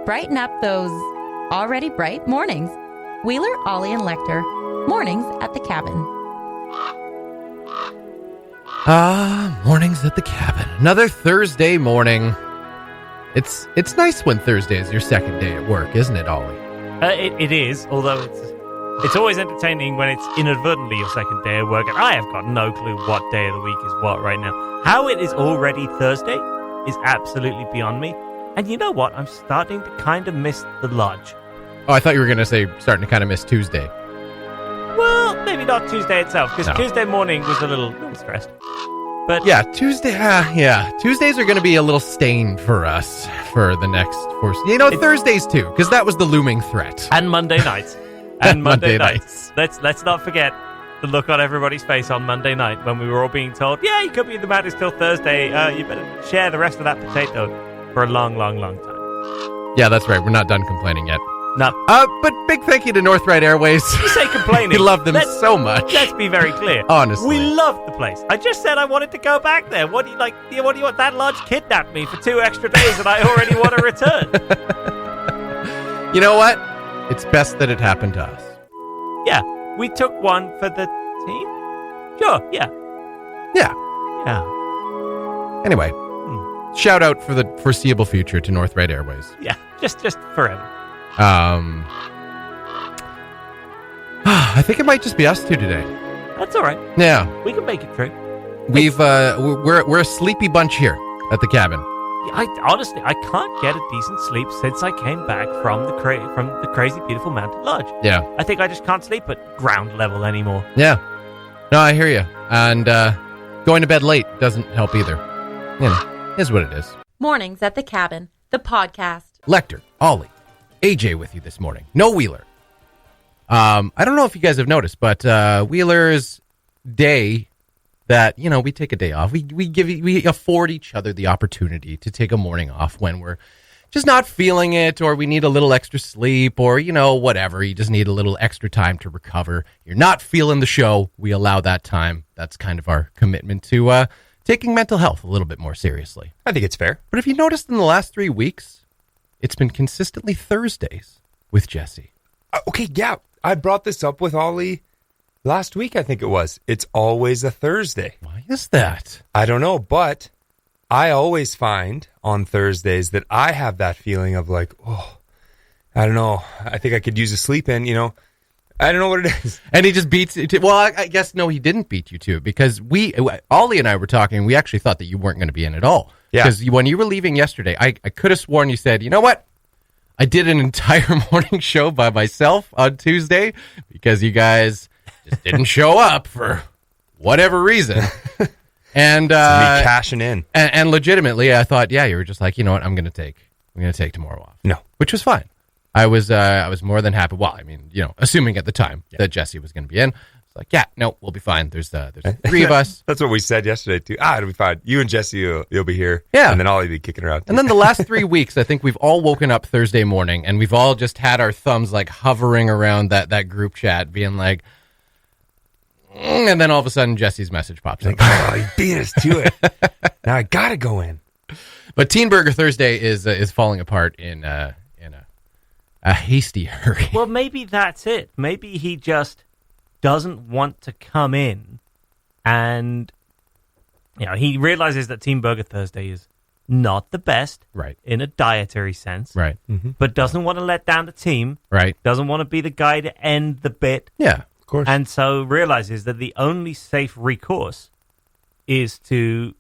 Brighten up those already bright mornings. Wheeler, Ollie, and Lecter. Mornings at the cabin. Mornings at the cabin. Another Thursday morning. It's nice when Thursday is your second day at work, isn't it, Ollie? It is, although it's always entertaining when it's inadvertently your second day at work, and I have got no clue what day of the week is what right now. How it is already Thursday is absolutely beyond me. And you know what? I'm starting to kind of miss the lodge. Oh, I thought you were going to say starting to kind of miss Tuesday. Well, maybe not Tuesday itself, because No. Tuesday morning was a little stressed. But Yeah, Tuesday. Tuesdays are going to be a little stained for us for the next. Thursdays too, because that was the looming threat. And Monday nights. And Monday nights. Let's not forget the look on everybody's face on Monday night when we were all being told, yeah, you could be in the mountains till Thursday. You better share the rest of that potato for a long, long, long time. Yeah, that's right. We're not done complaining yet. No. But big thank you to Northride Airways. You say complaining. We love them so much. Let's be very clear. Honestly. We love the place. I just said I wanted to go back there. What do you want? That lodge kidnapped me for 2 extra days and I already want to return. You know what? It's best that it happened to us. Yeah. We took one for the team? Sure, yeah. Yeah. Yeah. Anyway, shout out for the foreseeable future to Northride Airways. Yeah. Just forever. I think it might just be us two today. That's all right. Yeah. We can make it through. We're a sleepy bunch here at the cabin. Honestly, I can't get a decent sleep since I came back from the crazy beautiful mountain lodge. Yeah. I think I just can't sleep at ground level anymore. Yeah. No, I hear you. And going to bed late doesn't help either. You know, is what it is. Mornings at the cabin, the podcast. Lecter, Ollie, AJ with you this morning. No Wheeler. I don't know if you guys have noticed, but Wheeler's day that, we take a day off. We afford each other the opportunity to take a morning off when we're just not feeling it, or we need a little extra sleep, or, whatever. You just need a little extra time to recover. You're not feeling the show. We allow that time. That's kind of our commitment to taking mental health a little bit more seriously. I think it's fair. But if you noticed in the last 3 weeks, it's been consistently Thursdays with Jesse. Okay, yeah. I brought this up with Ollie last week, I think it was. It's always a Thursday. Why is that? I don't know, but I always find on Thursdays that I have that feeling of like, I don't know. I think I could use a sleep in, I don't know what it is. And he just beats you to, well, I guess, no, he didn't beat you to, because Ollie and I were talking, we actually thought that you weren't going to be in at all. Yeah. Because when you were leaving yesterday, I could have sworn you said, you know what? I did an entire morning show by myself on Tuesday because you guys just didn't show up for whatever reason. And me cashing in. And legitimately, I thought, yeah, you were just like, you know what? I'm going to take tomorrow off. No. Which was fine. I was more than happy. Well, I mean, assuming at the time that Jesse was going to be in, it's like, yeah, no, we'll be fine. There's 3 of us. That's what we said yesterday too. It'll be fine. You and Jesse, you'll be here. Yeah. And then Ollie will be kicking around. And then the last 3 weeks, I think we've all woken up Thursday morning and we've all just had our thumbs like hovering around that group chat being like, and then all of a sudden Jesse's message pops up. He beat us to it. Now I got to go in. But Teen Burger Thursday is falling apart in a hasty hurry. Well, maybe that's it. Maybe he just doesn't want to come in, and he realizes that Team Burger Thursday is not the best, right, in a dietary sense, right, but doesn't want to let down the team, right, doesn't want to be the guy to end the bit, yeah, of course, and so realizes that the only safe recourse is to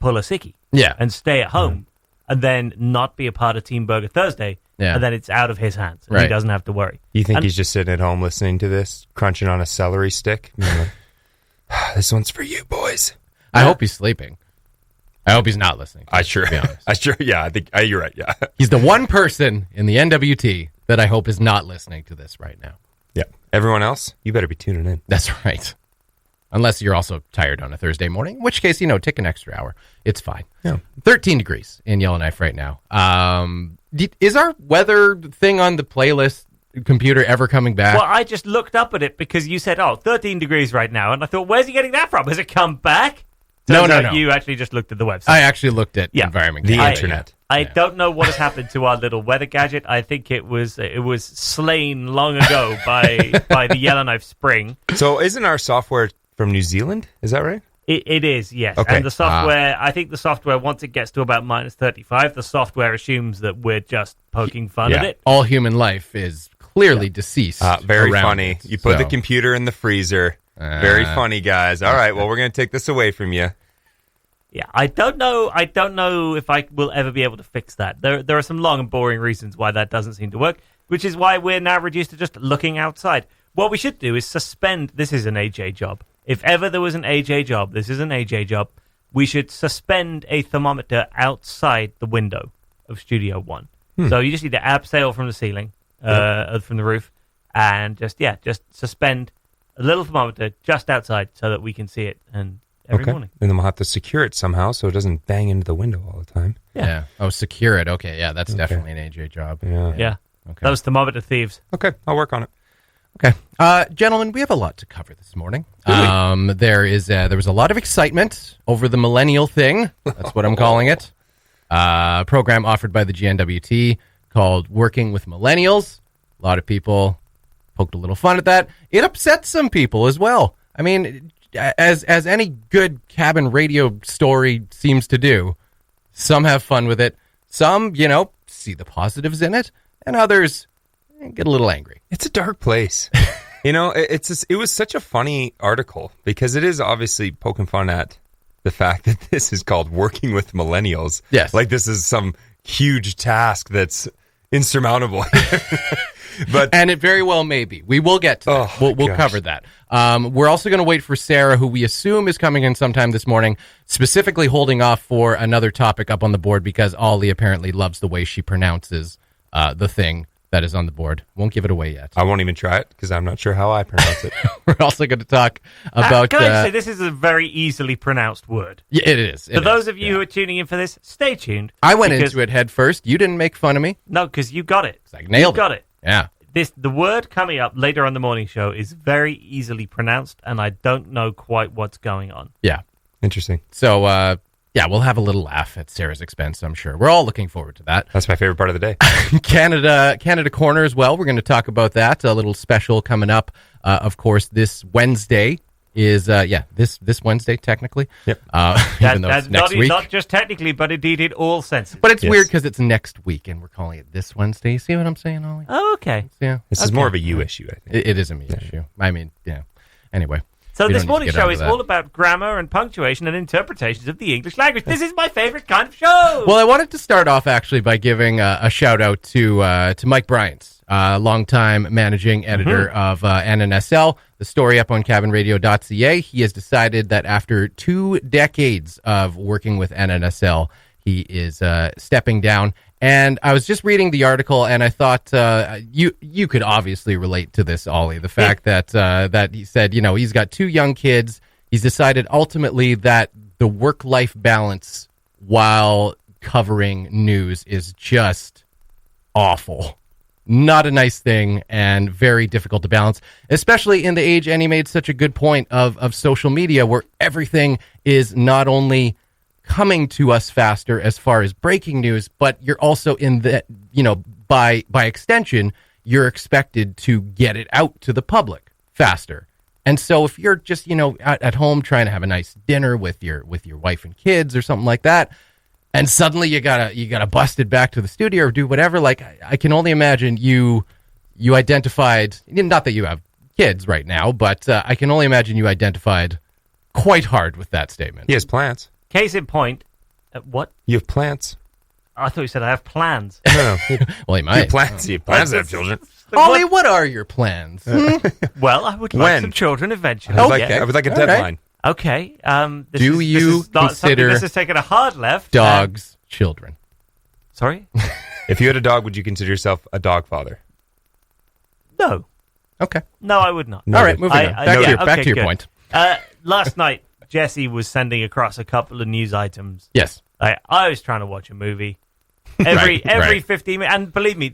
pull a sickie, yeah, and stay at home, and then not be a part of Team Burger Thursday. Yeah. And then it's out of his hands. And right. He doesn't have to worry. You think he's just sitting at home listening to this, crunching on a celery stick? This one's for you, boys. I hope he's sleeping. I hope he's not listening. I think you're right. Yeah. He's the one person in the NWT that I hope is not listening to this right now. Yeah. Everyone else, you better be tuning in. That's right. Unless you're also tired on a Thursday morning, in which case, take an extra hour. It's fine. Yeah. 13 degrees in Yellowknife right now. Is our weather thing on the playlist computer ever coming back? Well, I just looked up at it because you said, 13 degrees right now. And I thought, where's he getting that from? Has it come back turns No, out no. you actually just looked at the website. I actually looked at Yeah. environment. The Canada, internet. I don't know what has happened to our little weather gadget. I think it was slain long ago by the Yellowknife Spring. So isn't our software from New Zealand? Is that right? It is, yes. Okay. And the software, I think the software, once it gets to about minus 35, the software assumes that we're just poking fun at Yeah. it. All human life is clearly deceased. Very around funny. it, You put the so. computer in the freezer. Very funny, guys. All right, well, we're going to take this away from you. Yeah, I don't know if I will ever be able to fix that. There are some long and boring reasons why that doesn't seem to work, which is why we're now reduced to just looking outside. What we should do is suspend. This is an AJ job. If ever there was an AJ job, this is an AJ job. We should suspend a thermometer outside the window of Studio One. So you just need to abseil from the ceiling, from the roof, and just suspend a little thermometer just outside so that we can see it and every morning. And then we'll have to secure it somehow so it doesn't bang into the window all the time. Yeah. Oh, secure it. Okay. Yeah, that's definitely an AJ job. Yeah. Okay. Those thermometer thieves. Okay, I'll work on it. Okay, gentlemen, we have a lot to cover this morning. There was a lot of excitement over the millennial thing. That's what I'm calling it. Program offered by the GNWT called "Working with Millennials." A lot of people poked a little fun at that. It upset some people as well. I mean, as any good cabin radio story seems to do, some have fun with it. Some, see the positives in it, and others get a little angry. It's a dark place. It was such a funny article because it is obviously poking fun at the fact that this is called Working with Millennials. Yes. Like this is some huge task that's insurmountable. And it very well may be. We will get to that. We'll gosh. cover that. We're also going to wait for Sarah, who we assume is coming in sometime this morning, specifically holding off for another topic up on the board because Ollie apparently loves the way she pronounces the thing that is on the board. Won't give it away yet. I won't even try it because I'm not sure how I pronounce it. We're also going to talk about... Can I just say, this is a very easily pronounced word. Yeah, it is. For those of you who are tuning in for this, stay tuned. I went because- into it head first. You didn't make fun of me. No, because you got it. I nailed You got it. Yeah. The word coming up later on the morning show is very easily pronounced, and I don't know quite what's going on. Yeah. Interesting. So, we'll have a little laugh at Sarah's expense, I'm sure. We're all looking forward to that. That's my favorite part of the day. Canada Corner as well. We're going to talk about that. A little special coming up. Of course, this Wednesday is, this Wednesday, technically. Yep. Even though it's next week. Not just technically, but indeed in all senses. But it's Yes. weird because it's next week, and we're calling it this Wednesday. You see what I'm saying, Ollie? Oh, okay. Yeah. This is more of a you issue, I think. It is a me issue. I mean, yeah. Anyway. So we this don't need to morning's get show into is that. all about grammar and punctuation and interpretations of the English language. This is my favorite kind of show. Well, I wanted to start off actually by giving a shout out to Mike Bryant, longtime managing editor of NNSL. The story up on cabinradio.ca. He has decided that after 2 decades of working with NNSL, he is stepping down. And I was just reading the article, and I thought you could obviously relate to this, Ollie. The fact that he said, he's got 2 young kids. He's decided ultimately that the work-life balance while covering news is just awful. Not a nice thing and very difficult to balance, especially in the age, and he made such a good point of social media where everything is not only coming to us faster as far as breaking news, but you're also in the, by extension, you're expected to get it out to the public faster. And so if you're just, at home trying to have a nice dinner with your wife and kids or something like that, and suddenly you gotta bust it back to the studio or do whatever, like I can only imagine you identified, not that you have kids right now, but I can only imagine you identified quite hard with that statement. He has plants. Case in point, what? You have plants. I thought you said I have plans. No. Well, he You might. have plants. You have plans to have children. Ollie, what are your plans? Well, I would like When? some children eventually. I Okay. would like a All right. deadline. Okay. Do you consider this is taking a hard left? Dogs, children. Sorry? If you had a dog, would you consider yourself a dog father? No. Okay. No, I would not. All right, moving on. Back to your good. point. Last night, Jesse was sending across a couple of news items. Yes. I was trying to watch a movie. Every Right. 15 minutes, and believe me,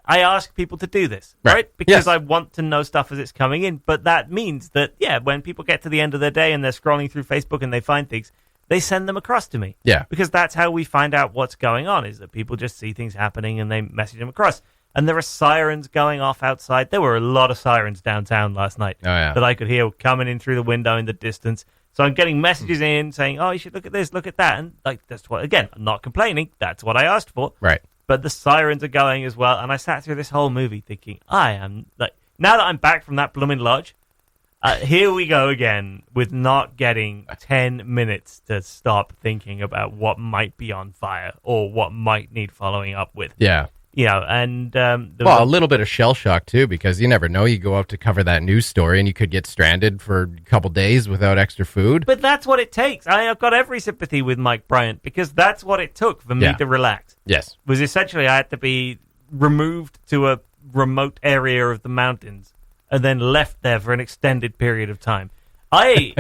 I ask people to do this, Right. right? Because Yes. I want to know stuff as it's coming in. But that means that, when people get to the end of their day and they're scrolling through Facebook and they find things, they send them across to me. Yeah. Because that's how we find out what's going on, is that people just see things happening and they message them across. And there are sirens going off outside. There were a lot of sirens downtown last night that I could hear coming in through the window in the distance. So I'm getting messages in saying, oh, you should look at this, look at that. And like, that's what, again, I'm not complaining. That's what I asked for. Right. But the sirens are going as well. And I sat through this whole movie thinking, I am, like, now that I'm back from that blooming lodge, here we go again with not getting 10 minutes to stop thinking about what might be on fire or what might need following up with. Yeah. You know, and a little bit of shell shock too, because you never know. You go out to cover that news story, and you could get stranded for a couple days without extra food. But that's what it takes. I've got every sympathy with Mike Bryant, because that's what it took for me to relax. Yes, was essentially I had to be removed to a remote area of the mountains and then left there for an extended period of time. I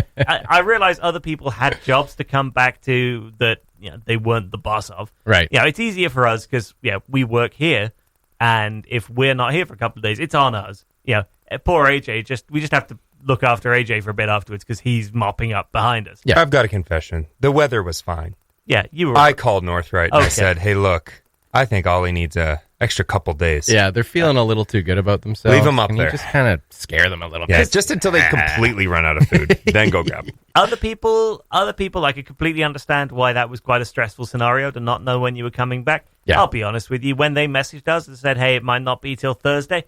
realized other people had jobs to come back to that they weren't the boss of. Right. Yeah, it's easier for us because we work here, and if we're not here for a couple of days, it's on us. Poor AJ. We just have to look after AJ for a bit afterwards because he's mopping up behind us. Yeah, I've got a confession. The weather was fine. Yeah, you were. I called Northright and I said, "Hey, look, I think Ollie needs a extra couple days." Yeah, they're feeling a little too good about themselves. Leave them up there. You just kind of scare them a little Yeah, bit. just until they completely run out of food. Then go grab them. Other people, I could completely understand why that was quite a stressful scenario to not know when you were coming back. Yeah. I'll be honest with you. When they messaged us and said, hey, it might not be till Thursday,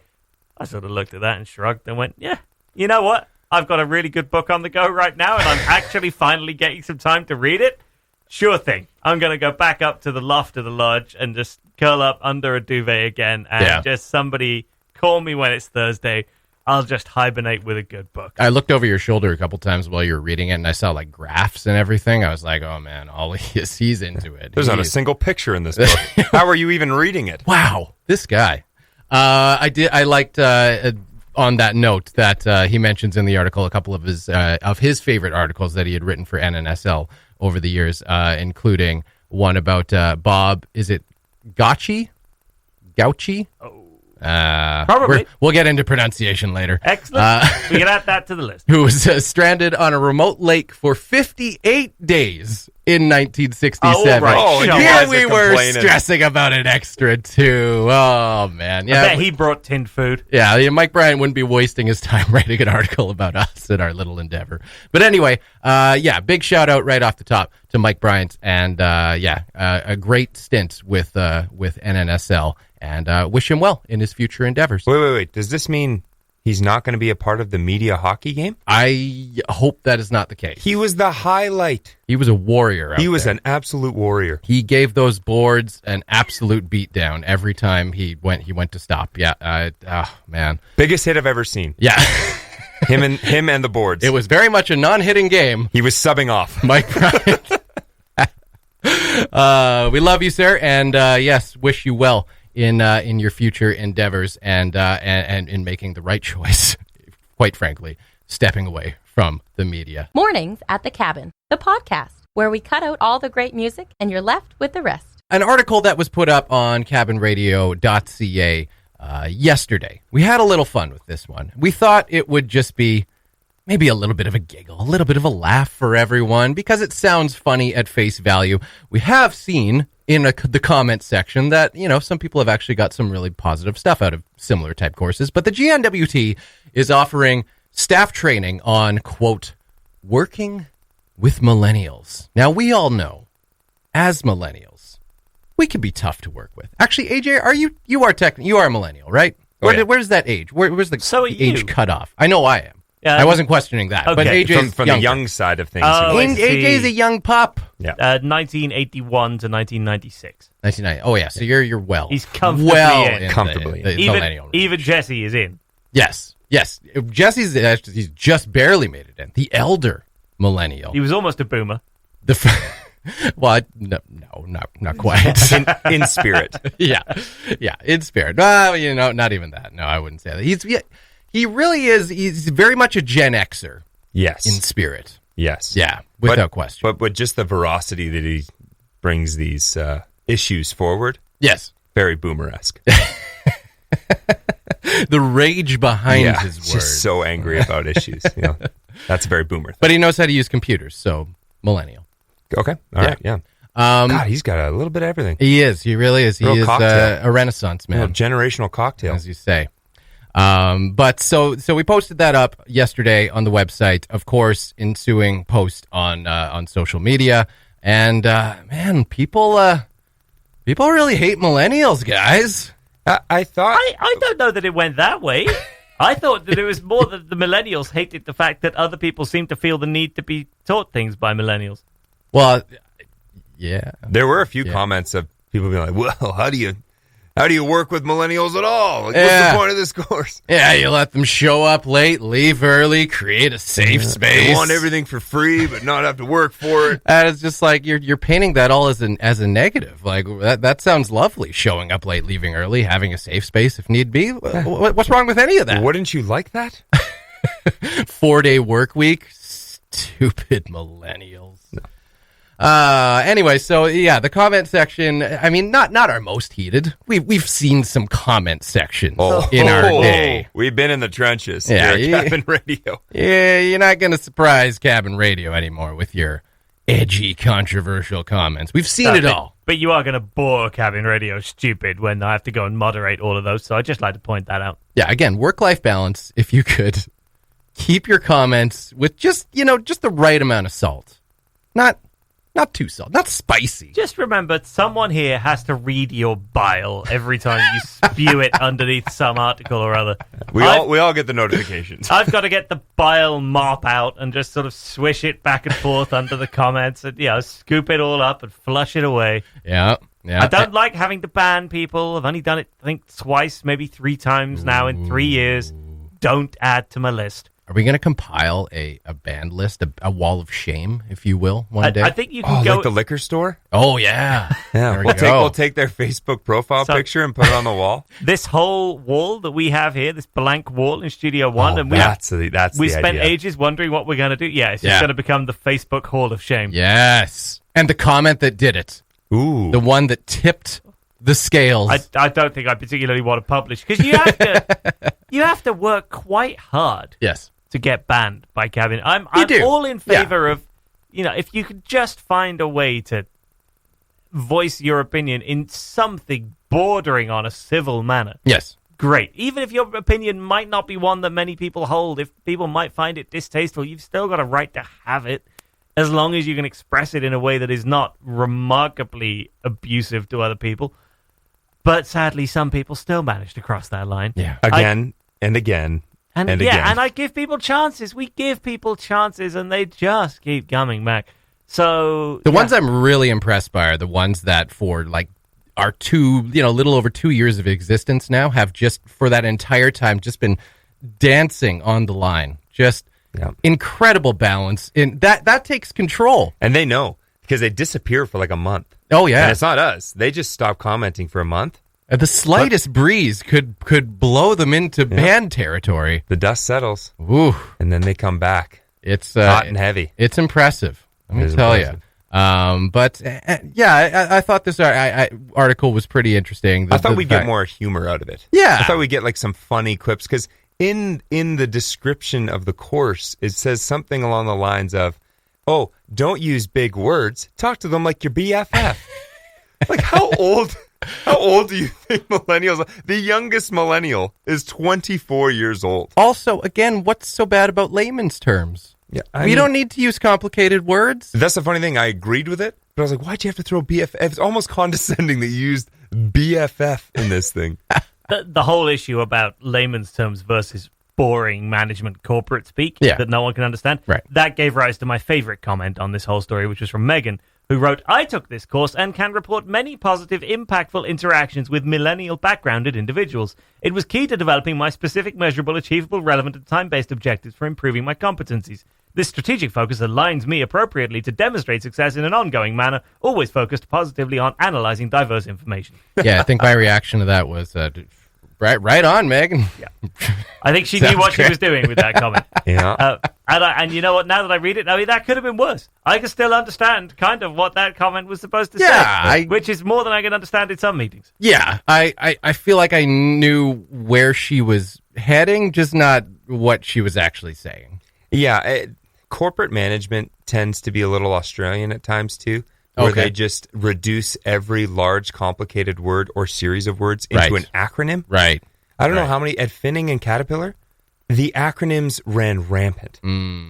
I sort of looked at that and shrugged and went, yeah, you know what? I've got a really good book on the go right now, and I'm actually finally getting some time to read it. Sure thing. I'm going to go back up to the loft of the lodge and just curl up under a duvet again and just somebody call me when it's Thursday. I'll just hibernate with a good book. I looked over your shoulder a couple times while you were reading it, and I saw like graphs and everything. I was like, oh man, Ollie, he's into it. There's not a single picture in this book. How are you even reading it? Wow, this guy. I liked on that note that he mentions in the article a couple of his favorite articles that he had written for NNSL over the years, including one about Bob. Is it Gauchi? Probably. We'll get into pronunciation later. Excellent. We can add that to the list. Who was stranded on a remote lake for 58 days in 1967. Right. We were stressing about it extra, too. Oh, man. Yeah, I bet he brought tinned food. Yeah, Mike Bryant wouldn't be wasting his time writing an article about us and our little endeavor. But anyway, big shout out right off the top to Mike Bryant. And, a great stint with NNSL. And wish him well in his future endeavors. Wait. Does this mean he's not going to be a part of the media hockey game? I hope that is not the case. He was the highlight. He was a warrior. He was an absolute warrior. He gave those boards an absolute beatdown every time he went to stop. Yeah. Man. Biggest hit I've ever seen. Yeah. him and the boards. It was very much a non-hitting game. He was subbing off. Mike Bryant. We love you, sir. And yes, wish you well in your future endeavors and in making the right choice, quite frankly, stepping away from the media. Mornings at the Cabin, the podcast, where we cut out all the great music and you're left with the rest. An article that was put up on cabinradio.ca yesterday. We had a little fun with this one. We thought it would just be maybe a little bit of a giggle, a little bit of a laugh for everyone, because it sounds funny at face value. We have seen in the comment section that, some people have actually got some really positive stuff out of similar type courses. But the GNWT is offering staff training on, quote, working with millennials. Now, we all know, as millennials, we can be tough to work with. Actually, AJ, you are a millennial, right? Where's that age? Where's the age cutoff? I know I am. I wasn't questioning that, but AJ's from the young side of things. AJ's a young pup. Yeah, 1981 to 1996. 1990. Oh yeah, so you're well. He's comfortably comfortably. The millennial. Even Jesse is in. Yes. Jesse's he's just barely made it in. The elder millennial. He was almost a boomer. Well, no, not quite. in spirit. Yeah, in spirit. Not even that. No, I wouldn't say that. He really is. He's very much a Gen Xer. Yes. In spirit. Yes. Yeah, without question. But just the veracity that he brings these issues forward. Yes. Very boomer-esque. The rage behind his words. Just so angry about issues. That's a very boomer thing. But he knows how to use computers, so millennial. Okay. All right. Yeah. God, he's got a little bit of everything. He is. He really is. He Real is cocktail. a renaissance man. Generational cocktail. As you say. But so we posted that up yesterday on the website, of course, ensuing post on social media. And, man, people really hate millennials, guys. I thought... I don't know that it went that way. I thought that it was more that the millennials hated the fact that other people seem to feel the need to be taught things by millennials. Well, yeah. There were a few comments of people being like, well, how do you work with millennials at all? Like, what's the point of this course? Yeah, you let them show up late, leave early, create a safe space. They want everything for free, but not have to work for it. And it's just like you're painting that all as a negative. Like that sounds lovely. Showing up late, leaving early, having a safe space if need be. What's wrong with any of that? Wouldn't you like that? 4-day work week. Stupid millennials. No. Anyway, so yeah, the comment section. I mean, not our most heated. We've seen some comment sections in our day. We've been in the trenches. Yeah, here at Cabin Radio. Yeah, you're not going to surprise Cabin Radio anymore with your edgy, controversial comments. We've seen it all. But you are going to bore Cabin Radio stupid when I have to go and moderate all of those. So I'd just like to point that out. Yeah, again, work-life balance. If you could keep your comments with just the right amount of salt, not too salt, not spicy. Just remember, someone here has to read your bile every time you spew it underneath some article or other. We all get the notifications. I've got to get the bile mop out and just sort of swish it back and forth under the comments and scoop it all up and flush it away. Yeah. I don't like having to ban people. I've only done it, I think, twice, maybe 3 times now in 3 years. Don't add to my list. Are we going to compile a band list, a wall of shame, if you will, one day? I think you can go... like the liquor store? Oh, yeah. Yeah, we'll take their Facebook profile picture and put it on the wall. This whole wall that we have here, this blank wall in Studio One, and we spent ages wondering what we're going to do. Yeah, it's just going to become the Facebook Hall of Shame. Yes. And the comment that did it. Ooh. The one that tipped the scales. I don't think I particularly want to publish, because you have to work quite hard. Yes. To get banned by Cabin. I'm all in favor of, if you could just find a way to voice your opinion in something bordering on a civil manner. Yes. Great. Even if your opinion might not be one that many people hold, if people might find it distasteful, you've still got a right to have it, as long as you can express it in a way that is not remarkably abusive to other people. But sadly, some people still manage to cross that line. Yeah. Again and again. And I give people chances. We give people chances, and they just keep coming back. So the ones I'm really impressed by are the ones that for our little over 2 years of existence now have just for that entire time just been dancing on the line. Just incredible balance. And that takes control. And they know because they disappear for like a month. Oh yeah. And it's not us. They just stop commenting for a month. The slightest breeze could blow them into band territory. The dust settles. Ooh. And then they come back. It's hot and heavy. It's impressive. Let me tell you. I thought this article was pretty interesting. I thought we'd get more humor out of it. Yeah. I thought we'd get some funny clips because in the description of the course, it says something along the lines of, "Oh, don't use big words. Talk to them like your BFF." Like how old? How old do you think millennials are? The youngest millennial is 24 years old. Also, again, what's so bad about layman's terms? Yeah, we don't need to use complicated words. That's the funny thing. I agreed with it, but I was like, why'd you have to throw BFF? It's almost condescending that you used BFF in this thing. The whole issue about layman's terms versus boring management corporate speak that no one can understand, that gave rise to my favorite comment on this whole story, which was from Megan, who wrote, "I took this course and can report many positive, impactful interactions with millennial backgrounded individuals. It was key to developing my specific, measurable, achievable, relevant, and time-based objectives for improving my competencies. This strategic focus aligns me appropriately to demonstrate success in an ongoing manner, always focused positively on analyzing diverse information." Yeah, I think my reaction to that was, right on, Megan. Yeah. I think she knew what she was doing with that comment. Yeah. And you know what, now that I read it, I mean, that could have been worse. I can still understand kind of what that comment was supposed to say, which is more than I can understand in some meetings. Yeah, I feel like I knew where she was heading, just not what she was actually saying. Yeah, corporate management tends to be a little Australian at times too, where Okay. they just reduce every large, complicated word or series of words into an acronym. Right. I don't know how many at Finning and Caterpillar, the acronyms ran rampant.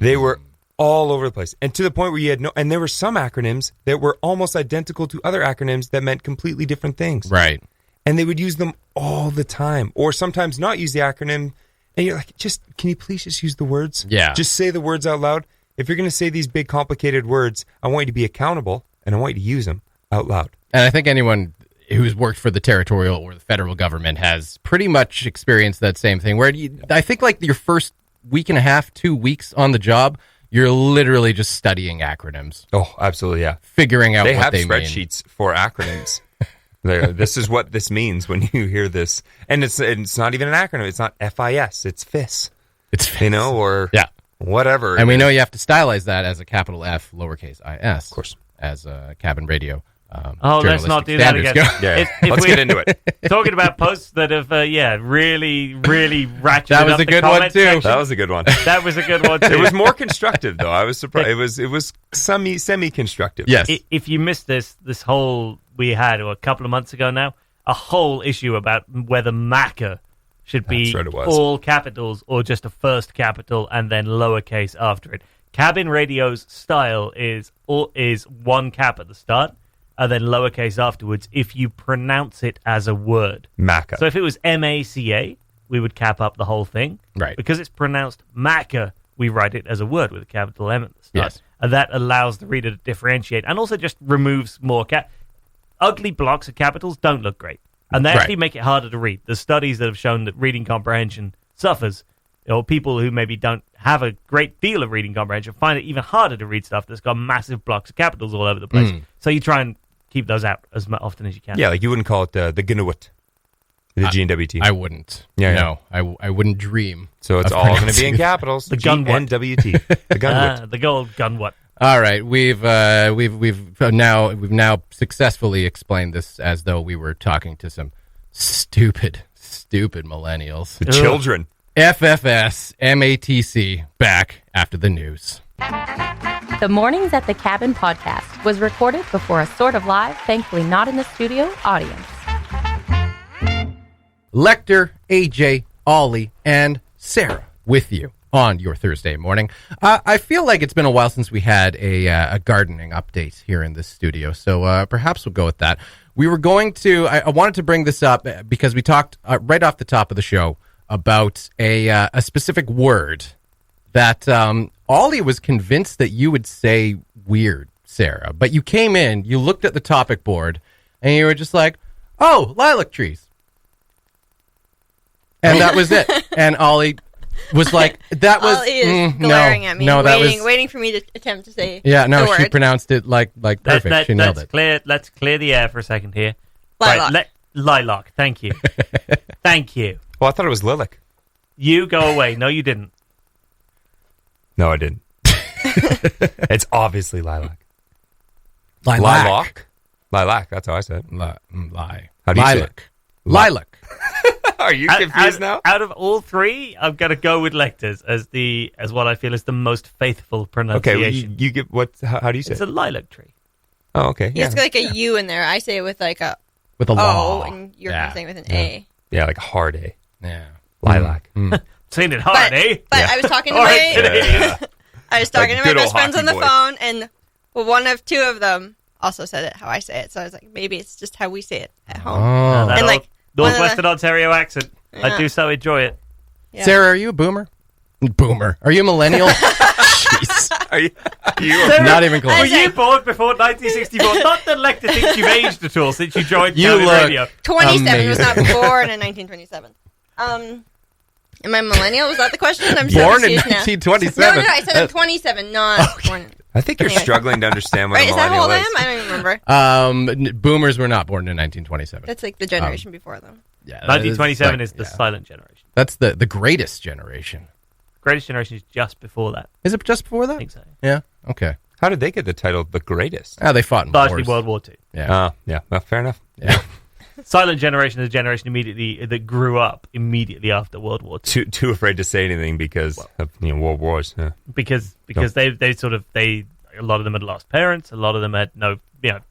They were all over the place, and to the point where you had and there were some acronyms that were almost identical to other acronyms that meant completely different things. Right. And they would use them all the time, or sometimes not use the acronym. And you're like, can you please just use the words? Yeah. Just say the words out loud. If you're going to say these big, complicated words, I want you to be accountable, and I want you to use them out loud. And I think anyone who's worked for the territorial or the federal government has pretty much experienced that same thing, where I think like your first week and a half, 2 weeks on the job, you're literally just studying acronyms. Oh, absolutely, yeah. Figuring out They what have they mean. spreadsheets for acronyms. This is what this means when you hear this. And it's not even an acronym. It's not FIS. It's FIS. It's FIS. You know, or Yeah. whatever. And we know you have to stylize that as a capital F, lowercase is. Of course. As a cabin radio. Let's not do that again. Go. Let's get into it. Talking about posts that have, really, really ratcheted That was up a the good one, comment too. section. That was a good one. That was a good one, too. It was more constructive, though. I was surprised. It was semi-constructive. Yes. If you missed this whole, we had, a couple of months ago now, a whole issue about whether Macca should be That's right, it was. all capitals or just a first capital and then lowercase after it. Cabin radio's style is one cap at the start and then lowercase afterwards if you pronounce it as a word. Macca. So if it was MACA, we would cap up the whole thing. Right. Because it's pronounced Macca, we write it as a word with a capital M at the start. Yes. And that allows the reader to differentiate and also just removes more ugly blocks of capitals don't look great. And they actually make it harder to read. There's studies that have shown that reading comprehension suffers. People who maybe don't have a great deal of reading comprehension find it even harder to read stuff that's got massive blocks of capitals all over the place. So you try and keep those out as often as you can. Yeah, like you wouldn't call it the Ginuit, the GNWT. I wouldn't. Yeah, No, I wouldn't dream. So it's of all going to be in pronouncing- capitals. The Gunwut. GNWT. The Gunwut. The gold gun what? All right, we've now successfully explained this as though we were talking to some stupid millennials. The children. FFS MATC back after the news. The Mornings at the Cabin podcast was recorded before a sort of live, thankfully not in the studio, audience. Lecter, AJ, Ollie, and Sarah with you on your Thursday morning. I feel like it's been a while since we had a gardening update here in this studio, so perhaps we'll go with that. We were going to, I wanted to bring this up because we talked right off the top of the show about a specific word that Ollie was convinced that you would say weird, Sarah. But you came in, you looked at the topic board, and you were just like, oh, lilac trees. And that was it. And Ollie was like, that was... Ollie is glaring at me, no, waiting for me to attempt to say Yeah, no, the she word. pronounced it like perfect. She nailed it. Let's clear the air for a second here. Lilac. Right, lilac. Thank you. Thank you. Well, I thought it was lilac. You go away. No, you didn't. No, I didn't. It's obviously lilac. Lilac. Lilac, that's how I said it. Lie. How do you say it? Lilac. Are you confused now? Out of all three, I'm going to go with Lecter's as what I feel is the most faithful Okay, pronunciation. well, you get what? How do you say It's it? a lilac tree. Oh, okay. He has like a U in there. I say it with like a With a O, law. and you're Yeah. saying with an A. Yeah, like a hard A. Yeah. Lilac. Seen it hard, But, eh? but Yeah. I was talking to All my right, Yeah. I was talking Like to my good old best friends on hockey the boys. phone, and one of two of them also said it how I say it. So I was like, maybe it's just how we say it at home. Oh. That And, like, one of the- Northwestern Ontario accent. I Yeah. do so enjoy it. Yeah. Sarah, are you a boomer? Boomer. Are you a millennial? Jeez. Are you? Not even close. Were you born before 1964? Not that Lecter thinks you've aged at all since you joined You Cabin look- Radio. 27 was not Amazing. born in 1927. Am I millennial? Was that the question? I'm so Born in confused now. 1927. No, I said I'm 27, not born. I think you're Anyway. struggling to understand what Right, a is that how millennial old I am? I don't even remember. Boomers were not born in 1927. That's like the generation before them. Yeah, that 1927 like- is the yeah. silent generation. That's the greatest generation. Greatest generation is just before that. Is it just before I that? think so. Yeah. Okay. How did they get the title the greatest? They fought in Largely wars. World War II. Yeah. Yeah. Well, fair enough. Yeah. Silent generation is a generation immediately that grew up immediately after World War II. Too afraid to say anything because of world wars. Yeah. Because they a lot of them had lost parents, a lot of them had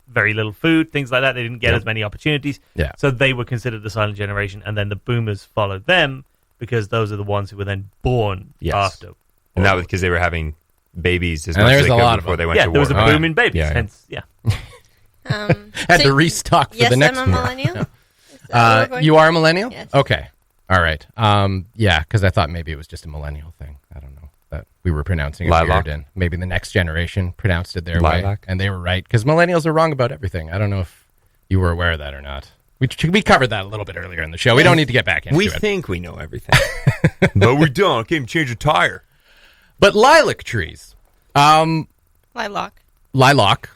very little food, things like that. They didn't get as many opportunities. Yeah. So they were considered the silent generation, and then the boomers followed them because those are the ones who were then born after. And that was because they were having babies as And much as there's they a could lot of before them. they went to war. there was a boom in babies. Yeah. Hence, yeah. Had to restock for yes, the next I'm a war. millennial. Is that what we're going You to- are a millennial? Yes. Okay. All right. Yeah, because I thought maybe it was just a millennial thing. I don't know. That we were pronouncing it Lilac. weird, and maybe the next generation pronounced it their Lilac. way, and they were right, because millennials are wrong about everything. I don't know if you were aware of that or not. We covered that a little bit earlier in the show. We don't need to get back into We it. think we know everything. But we don't. Can't even change a tire. But lilac trees. Lilac.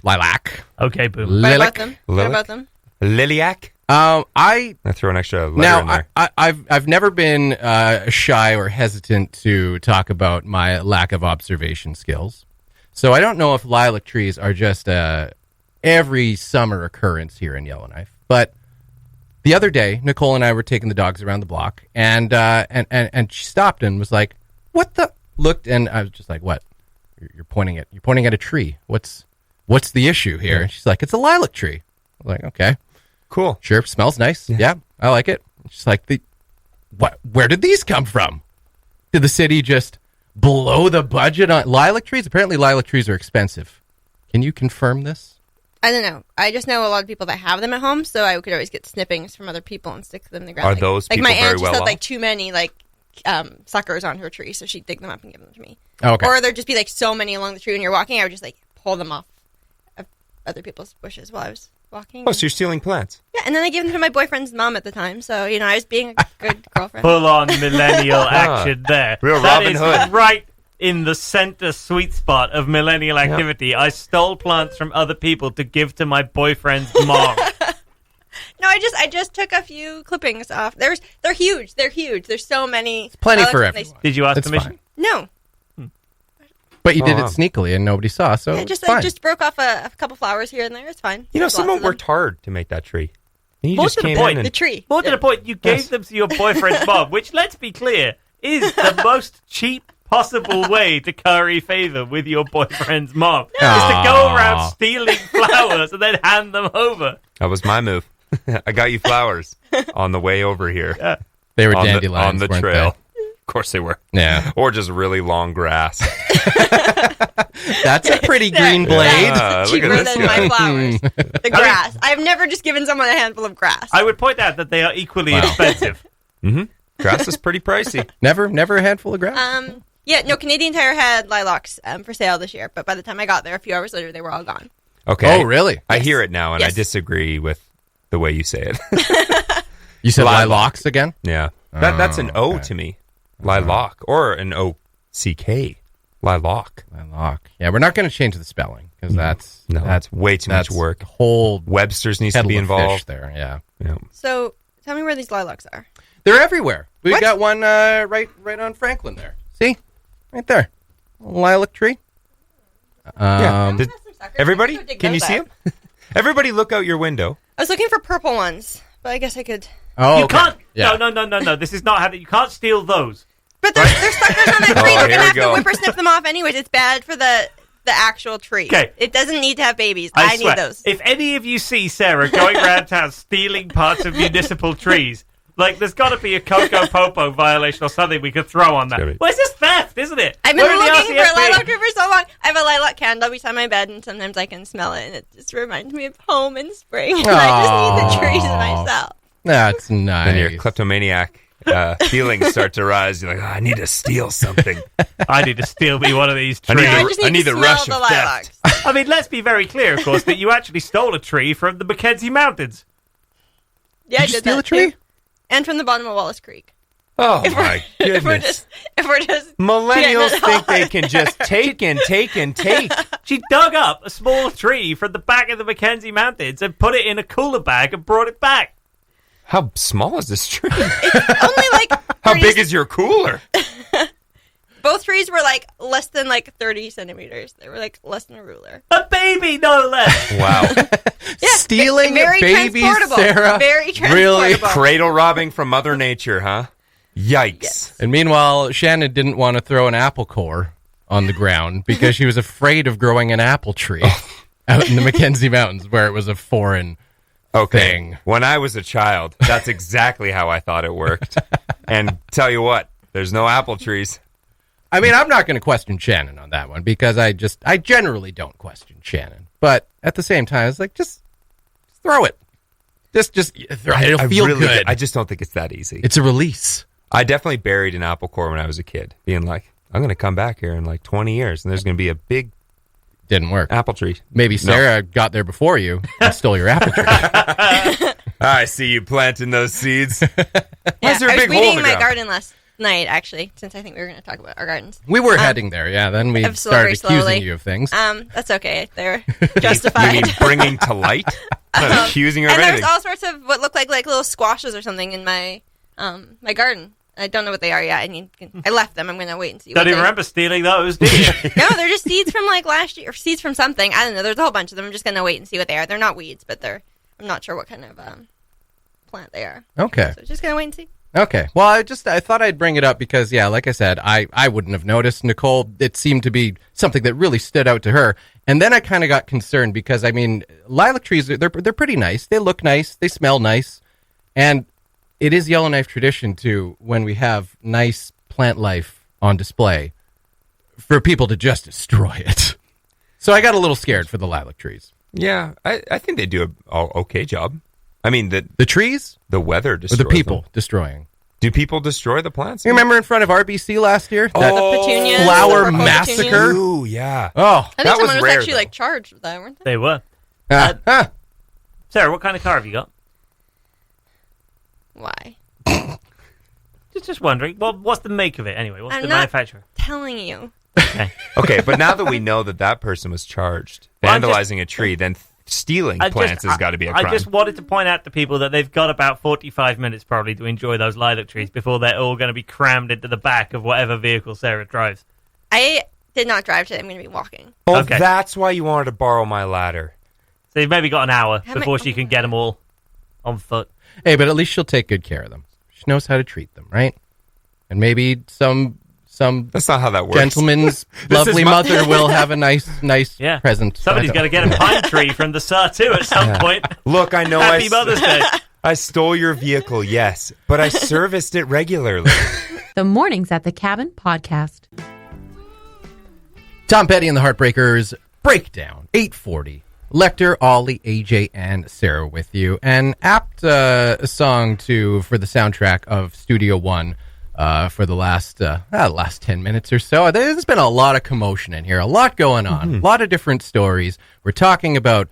Lilac. Okay, boom. What about Lilac. them? What Lilac? about them? Lilac? I throw an extra letter in there. I've never been shy or hesitant to talk about my lack of observation skills. So I don't know if lilac trees are just every summer occurrence here in Yellowknife. But the other day, Nicole and I were taking the dogs around the block, and she stopped and was like, "What the?" Looked, and I was just like, "What? You're pointing at a tree. What's the issue here?" And she's like, "It's a lilac tree." I'm like, "Okay." Cool. Sure, smells nice. Yeah, I like it. Just like what? Where did these come from? Did the city just blow the budget on lilac trees? Apparently, lilac trees are expensive. Can you confirm this? I don't know. I just know a lot of people that have them at home, so I could always get snippings from other people and stick them in the ground. Are those like people my very aunt just well had off? like too many suckers on her tree, so she'd dig them up and give them to me. Okay. Or there'd just be like so many along the tree when you're walking, I would just like pull them off of other people's bushes while I was walking. Oh, so you're stealing plants. Yeah, and then I gave them to my boyfriend's mom at the time, so I was being a good girlfriend. Full on millennial action there. Real That Robin is Hood. right in the center sweet spot of millennial activity. I stole plants from other people to give to my boyfriend's mom. No, I just took a few clippings off. They're huge. They're huge. There's so many. Plenty I for like- everyone. Did you ask That's permission? fine. No, But you did it wow. sneakily, and nobody saw. So I it's just fine. I just broke off a couple flowers here and there. It's fine. You know, There's lots someone of them. worked hard to make that tree. And you More just to the came point, in The and... tree. More to the point, you gave them to your boyfriend's mom, which, let's be clear, is the most cheap possible way to curry favor with your boyfriend's mom. Is to go around stealing flowers and then hand them over. That was my move. I got you flowers on the way over here. They were on dandelions the weren't trail. Of course they were. They? Yeah, Or just really long grass. that's a pretty green blade. Yeah, look Cheaper at this than guy. my flowers. The grass. I've never just given someone a handful of grass. I would point out that they are equally Wow. expensive. Grass is pretty pricey. Never a handful of grass. Yeah, no, Canadian Tire had lilacs for sale this year, but by the time I got there, a few hours later, they were all gone. Okay. Oh, really? I hear it now, and I Yes. disagree with the way you say it. You said Lilac. lilacs again? Yeah. That's an O okay. to me. Lilac. Or an O-C-K. Lilac. Lilac. Yeah, we're not going to change the spelling because that's way too much that's work. the whole Webster's needs to kettle be of involved. fish there. Yeah, Yeah. So tell me where these lilacs are. they're everywhere. We've What? got one right on Franklin there. See, right there, lilac tree. Yeah. Um, Did- everybody, can you see them? Everybody look out your window. I was looking for purple ones, but I guess I could. Oh, You okay. can't. Yeah. No. This is not how. You can't steal those. But they're suckers on that tree. Oh, We're here gonna we have go. to whippersnip them off anyways. It's bad for the actual tree. Okay. It doesn't need to have babies. I I swear, need those. if any of you see Sarah going around town stealing parts of municipal trees, like there's got to be a Coco Popo violation or something we could throw on that. Gotta be. Well, it's just theft, isn't it? I've been Where are the looking for a RCMP? lilac tree for so long. I have a lilac candle beside my bed, and sometimes I can smell it, and it just reminds me of home in spring. And I just need the trees myself. That's nice. And your kleptomaniac feelings start to rise. You're like, I need to steal something. I need to steal me one of these I need trees. to- I just need I need to the smell rush the of lilacs. theft. I mean, let's be very clear, of course, that you actually stole a tree from the Mackenzie Mountains. Yeah, I Did you did steal that a tree? too. And from the bottom of Wallace Creek. Oh, my If goodness. we're just Millennials getting it think they all. can just take and take and take. She dug up a small tree from the back of the Mackenzie Mountains and put it in a cooler bag and brought it back. How small is this tree? only like How 30 big is your cooler? both trees were like less than like 30 centimeters. They were like less than a ruler. A baby, no less. Wow. Yeah, Stealing very baby transportable. Sarah. Very Really? transportable. Cradle robbing from Mother Nature, huh? Yikes. Yes. And meanwhile, Shannon didn't want to throw an apple core on the ground because she was afraid of growing an apple tree out in the Mackenzie Mountains where it was a foreign thing. When I was a child, that's exactly how I thought it worked. And tell you what, there's no apple trees. I mean, I'm not going to question Shannon on that one because I generally don't question Shannon. But at the same time, it's like, just throw it. Just throw it. It'll feel good. I just don't think it's that easy. It's a release. I definitely buried an apple core when I was a kid, being like, I'm going to come back here in like 20 years, and there's going to be a big Didn't work. apple tree. Maybe Sarah got there before you and stole your apple tree. I see you planting those seeds. Yeah, Why is there a I was big hole in weeding the my ground? garden last night, actually, since I think we were going to talk about our gardens. We were heading there, yeah. Then we Very started slowly. accusing you of things. That's okay. They're You justified. mean bringing to light? Not accusing her of And there was anything. all sorts of what looked like little squashes or something in my my garden. I don't know what they are yet. I left them. I'm going to wait and see. Don't what even they... remember stealing those, do you? No, they're just seeds from like last year, or seeds from something. I don't know. There's a whole bunch of them. I'm just going to wait and see what they are. They're not weeds, but I'm not sure what kind of plant they are. Okay. So just going to wait and see. Okay. Well, I thought I'd bring it up because, yeah, like I said, I wouldn't have noticed. Nicole, it seemed to be something that really stood out to her. And then I kind of got concerned because, I mean, lilac trees, they're pretty nice. They look nice. They smell nice. And it is Yellowknife tradition, too, when we have nice plant life on display, for people to just destroy it. So I got a little scared for the lilac trees. Yeah, I think they do an okay job. I mean, The trees the weather or destroys the people them. destroying? Do people destroy the plants? You remember in front of RBC last year? That The petunias, flower the purple massacre? petunias. Ooh, yeah. Oh. I think That was someone was rare, actually though. like charged with that, weren't they? They were. Sarah, what kind of car have you got? Why? Just wondering. Well, what's the make of it anyway? What's I'm the not- manufacturer? Telling you. Okay, but now that we know that person was charged Well, I'm vandalizing a tree, then stealing plants has got to be a crime. I just wanted to point out to people that they've got about 45 minutes probably to enjoy those lilac trees before they're all going to be crammed into the back of whatever vehicle Sarah drives. I did not drive today. I'm going to be walking. Oh, Okay. that's why you wanted to borrow my ladder. So you've maybe got an hour How before many- she can get them all on foot. Hey, but at least she'll take good care of them. She knows how to treat them, right? And maybe some That's not how that works. gentleman's lovely is my- mother will have a nice Yeah. present. Somebody's got to get a pine tree from the Sawtoo at some point. Look, I know Happy Mother's Day. I stole your vehicle, yes, but I serviced it regularly. The Mornings at the Cabin podcast. Tom Petty and the Heartbreakers Breakdown, 840. Lecter, Ollie, AJ, and Sarah with you. An apt song for the soundtrack of Studio One for the last 10 minutes or so. There's been a lot of commotion in here, a lot going on, a lot of different stories. We're talking about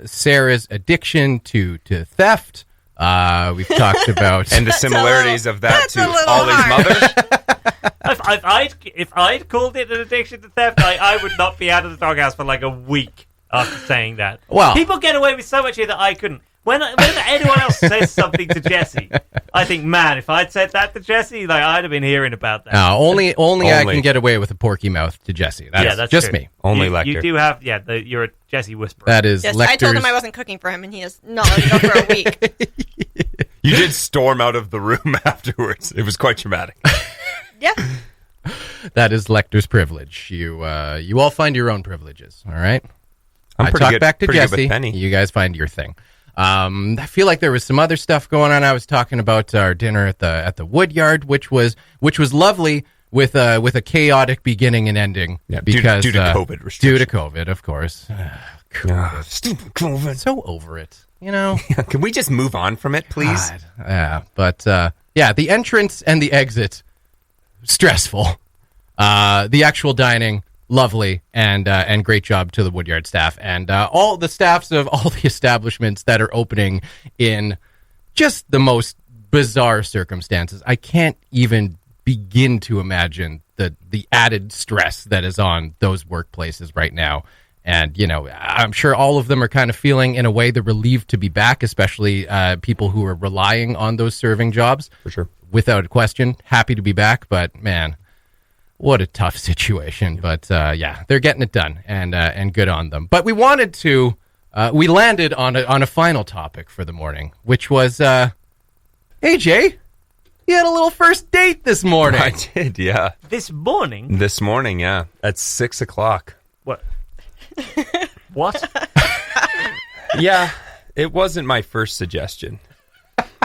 Sarah's addiction to theft. We've talked about... And the similarities of that that's a to little Ollie's hard. mother. If I'd called it an addiction to theft, I would not be out of the doghouse for like a week after saying that. Well- people get away with so much here that I couldn't. Whenever anyone else says something to Jesse, I think, man, if I'd said that to Jesse, like I'd have been hearing about that. only I Only. can get away with a porky mouth to Jesse. That's just true. me. Only you Lecter. do have, you're a Jesse whisperer. That is Yes, Lecter's... I told him I wasn't cooking for him, and he has not let me go for a week. You did storm out of the room afterwards. It was quite traumatic. Yeah. That is Lecter's privilege. You all find your own privileges, all right? I'm I pretty talk good, back to pretty good Jesse. with Penny. You guys find your thing. I feel like there was some other stuff going on. I was talking about our dinner at the Woodyard, which was lovely with a chaotic beginning and ending. Yeah, due to COVID Due restrictions. to COVID, of course. Stupid COVID. So over it, you know. Can we just move on from it, please? God. Yeah, but the entrance and the exit stressful. The actual dining, lovely, and great job to the Woodyard staff and all the staffs of all the establishments that are opening in just the most bizarre circumstances. I can't even begin to imagine the added stress that is on those workplaces right now. And, you know, I'm sure all of them are kind of feeling, in a way, they're relieved to be back, especially people who are relying on those serving jobs. For sure. Without a question, happy to be back. But, man, What a tough situation, but yeah, they're getting it done, and good on them. But we wanted to, we landed on a final topic for the morning, which was, AJ, you had a little first date this morning. I did, yeah. This morning? This morning, yeah, at 6 o'clock. What? What? Yeah, it wasn't my first suggestion.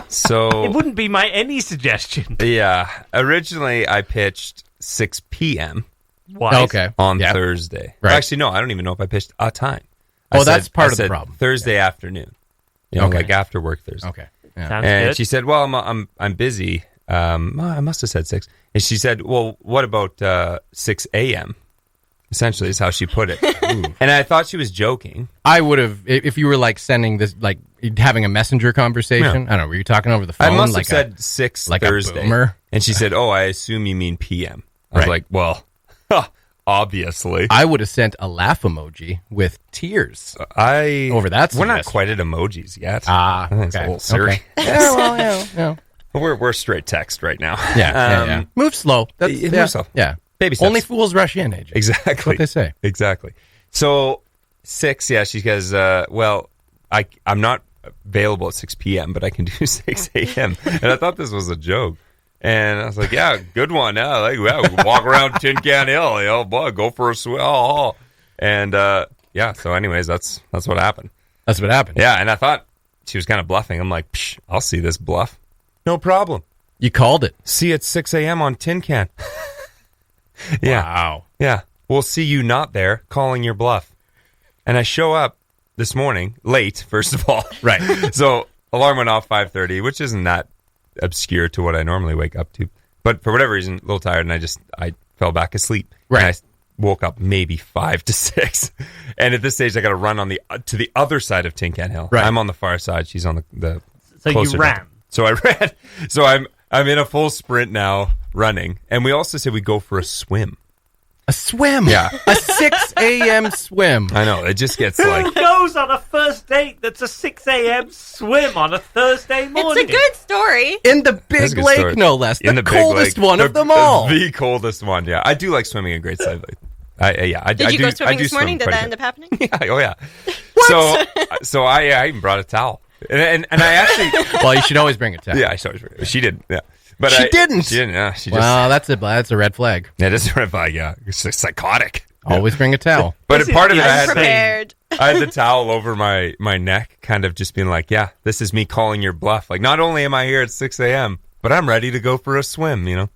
So It wouldn't be any suggestion. yeah, originally I pitched 6 p.m. Why? Okay. on Yeah. Thursday. Right. Actually, no, I don't even know if I pitched a time. Oh, that's part I of the said problem. Thursday afternoon. You know, Okay. like after work Thursday. Okay. Yeah. Sounds And good. she said, "Well, I'm busy." Well, I must have said 6. And she said, "Well, what about 6 a.m.?" Essentially, is how she put it. And I thought she was joking. I would have, if you were like sending this, like having a messenger conversation. I don't know. Were you talking over the phone? I must like have said 6 like a Thursday. boomer? And she said, "Oh, I assume you mean p.m." I was Right. like, "Well, obviously." I would have sent a laugh emoji with tears. Over that We're not suggestion. quite at emojis yet. Okay. It's a little serious. Okay. Yeah, well, yeah. We're straight text right now. Yeah. Move slow. That's, move yeah, slow. Yeah. Baby steps. Only fools rush in, AJ. Exactly. That's what they say. Exactly. So 6, yeah, she goes, well, I'm not available at 6 p.m., but I can do 6 a.m. And I thought this was a joke. And I was like, yeah, good one. Yeah, like, yeah, we walk around Tin Can Hill, you know, boy, go for a swim. Oh. And yeah, so anyways, that's what happened. That's what happened. Yeah, and I thought she was kind of bluffing. I'm like, psh, I'll see this bluff. No problem. You called it. See you at 6 a.m. on Tin Can. Yeah. Wow. Yeah. We'll see you not there calling your bluff. And I show up this morning, late, first of all. Right. So alarm went off 5:30, which isn't that obscure to what I normally wake up to. But for whatever reason, a little tired, and I fell back asleep. Right. And I woke up maybe 5 to 6. And at this stage, I got to run on to the other side of Tin Can Hill. Right. I'm on the far side. She's on the So you closer ran. down. So I ran. So I'm in a full sprint now, running. And we also said we go for a swim. A swim. Yeah. A 6 a.m. swim. I know. It just gets Who like... goes on a first date that's a 6 a.m. swim on a Thursday It's morning? a good story. In the That's big a good lake, story. no less. In The big coldest lake. one of them all. The coldest one, yeah. I do like swimming in Great Side Lake. Did you go swimming this morning? Did that end up happening? Yeah, oh yeah. So I even brought a towel. And I actually... Well, you should always bring a towel. Yeah, she didn't, yeah. But She didn't? She didn't, yeah. She just... Well, that's a red flag. That is a red flag, yeah. It's just psychotic. Always bring a towel. But This is part of it, I insane. had, Prepared. I had the towel over my neck, kind of just being like, yeah, this is me calling your bluff. Like, not only am I here at 6 a.m., but I'm ready to go for a swim, you know?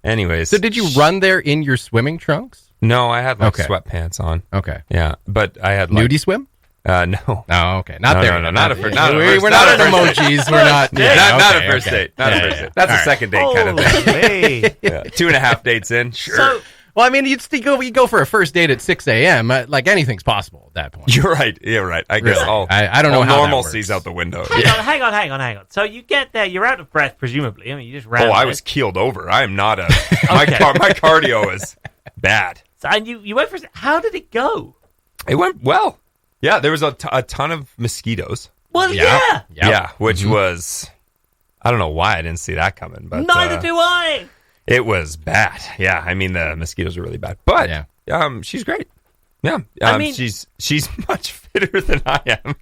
Anyways. So did you run there in your swimming trunks? No, I had like Okay. sweatpants on. Okay. Yeah, but I had like... Nudie swim? No. Oh, okay. Not No, there. no, not a fir- not a We're first- not not a at first emojis. We're not. Not, Yeah, not okay, a first okay. date. Not a Yeah, first yeah. date. That's All a right. second date kind of thing. Holy. Yeah. 2.5 dates in. Sure. So, Well, I mean, you go for a first date at 6 a.m. Like anything's possible at that point. You're right. You're right. I guess Really? all I don't know all how that normalcy's works. out the window. hang on. So you get there, you're out of breath, presumably. I mean, you just ran. Oh, I right? was keeled over. I am not a... My, Okay. my cardio is bad. So, and you went for. How did it go? It went well. Yeah, there was a ton of mosquitoes. Well, Yeah. yeah. Yep. Yeah, which was... I don't know why I didn't see that coming, but... Neither do I. It was bad. Yeah, I mean, the mosquitoes were really bad. But she's great. Yeah. I mean- she's much fitter than I am.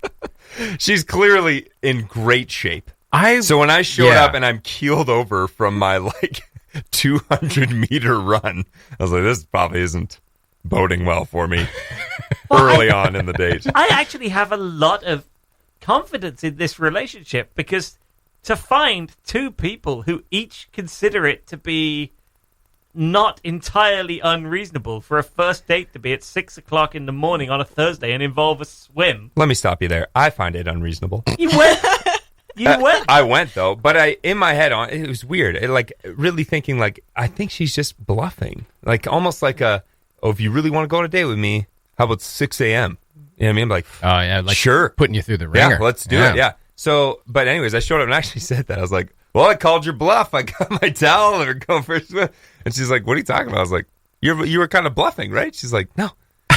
She's clearly in great shape. So when I showed up and I'm keeled over from my like 200-meter run, I was like, this probably isn't boding well for me early on in the date. I actually have a lot of confidence in this relationship because to find two people who each consider it to be not entirely unreasonable for a first date to be at 6 o'clock in the morning on a Thursday and involve a swim. Let me stop you there. I find it unreasonable. You went. You went. I went though, but in my head it was weird. Like really thinking like I think she's just bluffing. Like almost like if you really want to go on a date with me, how about 6 a.m.? You know what I mean? Like Oh yeah, like sure, putting you through the ringer. yeah, let's do it. Yeah. So, but anyways, I showed up and actually said that. I was like, well, I called your bluff. I got my towel and we're going for a swim. And she's like, what are you talking about? I was like, you were kind of bluffing, right? She's like, no.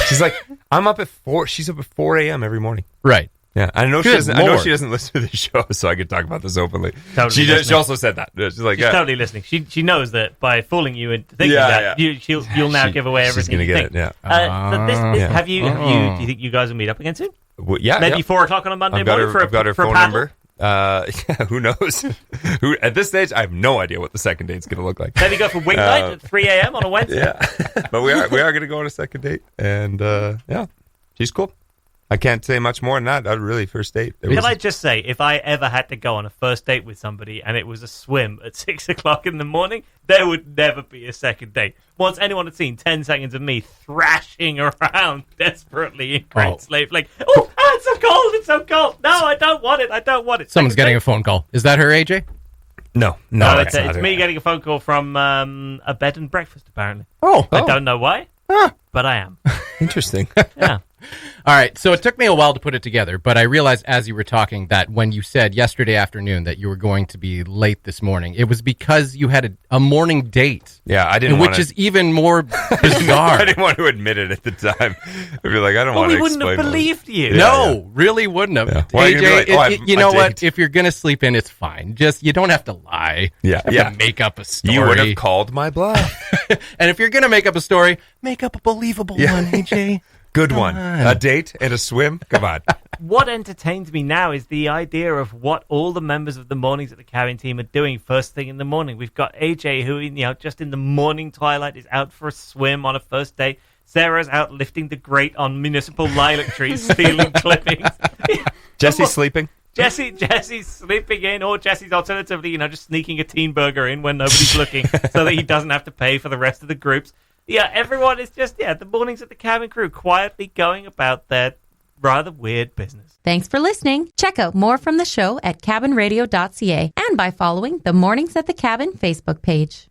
She's like, I'm up at 4. She's up at 4 a.m. every morning. Right. Yeah, I know she Good doesn't. I know Lord. she doesn't listen to the show, so I can talk about this openly. Totally She listening. also said that. She's like, She's yeah, totally listening. She knows that by fooling you into thinking that, you'll now give away she's everything gonna you get think. it. Yeah, But this, Yeah. have you? Do you think you guys will meet up again soon? Well, yeah. Maybe yeah. 4 o'clock on a Monday I've got morning her. I've got her for a phone paddle? number. Yeah, who knows? Who at this stage, I have no idea what the second date's going to look like. Maybe go for wing night at 3 a.m. on a Wednesday. Yeah, but we are going to go on a second date, and yeah, she's cool. I can't say much more than that. That really first date. It Can was- I just say, if I ever had to go on a first date with somebody and it was a swim at 6 o'clock in the morning, there would never be a second date. Once anyone had seen 10 seconds of me thrashing around desperately in Great Slave Lake, it's so cold, it's so cold. No, I don't want it. Someone's Second getting date? a phone call. Is that her, AJ? No, No, that's it's not it. me getting a phone call from a bed and breakfast, apparently. Oh. I don't know why, but I am. Interesting. Yeah. All right, so it took me a while to put it together, but I realized as you were talking that when you said yesterday afternoon that you were going to be late this morning, it was because you had a morning date. Yeah, I didn't. Which is even more bizarre. I didn't want to admit it at the time. I'd be like, I don't Well, want we to wouldn't explain. have what- believed you. No, really wouldn't have. Yeah. Why are you gonna AJ, be like, oh, you know I what? date. If you're going to sleep in, it's fine. Just, you don't have to lie. Yeah, You have to make up a story. You would have called my bluff. And if you're going to make up a story, make up a believable one, AJ. Good one. on. A date and a swim. Come on. What entertains me now is the idea of what all the members of the Mornings at the Cabin team are doing first thing in the morning. We've got AJ, who, just in the morning twilight is out for a swim on a first date. Sarah's out lifting the grate on municipal lilac trees, stealing clippings. Jesse's sleeping. Jesse's sleeping in, or Jesse's alternatively, just sneaking a teen burger in when nobody's looking so that he doesn't have to pay for the rest of the groups. Yeah, everyone is just, the Mornings at the Cabin crew quietly going about their rather weird business. Thanks for listening. Check out more from the show at cabinradio.ca and by following the Mornings at the Cabin Facebook page.